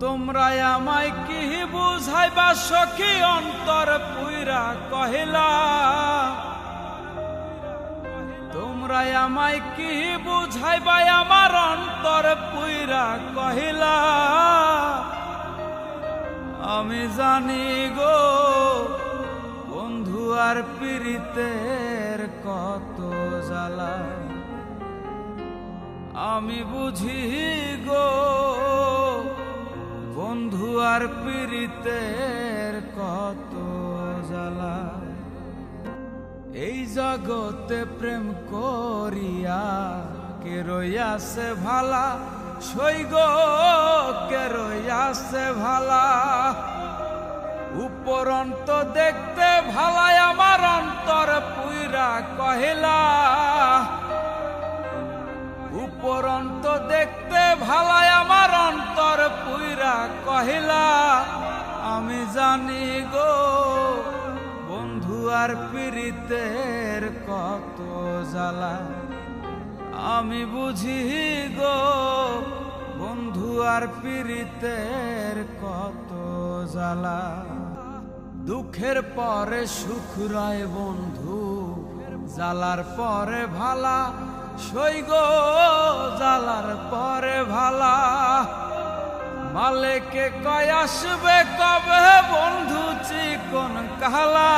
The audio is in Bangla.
তোমরা আমায় কি বুঝাইবা সখী অন্তর পুইরা কহিলা, তোমরা আমায় কি বুঝাইবা আমার অন্তর পুইরা কহিলা। আমি জানি গো বন্ধু আর পীড়িতের কত জ্বালা, আমি বুঝি গো বন্ধু আর পীড়িতের কত জ্বালা। এই জগতে প্রেম করিয়া কে রইয়াছে ভালা, সৈগ কে রইয়াছে ভালা। উপরন্ত দেখতে ভালাই আমার অন্তর পুইরা কহিলা, উপরন্ত দেখতে ভালাই আমার অন্তর পুইরা কহিলা। আমি জানি গো বন্ধু আর পীড়িতের কত জ্বালা, আমি বুঝি গো বন্ধু আর পীড়িতের কত জ্বালা। দুঃখের পরে সুখ রয় বন্ধু, জ্বালার পরে ভালা, সৈগ জ্বালার পরে ভালা। মালেকে কয় আসবে কবে বন্ধু চিকন কালা,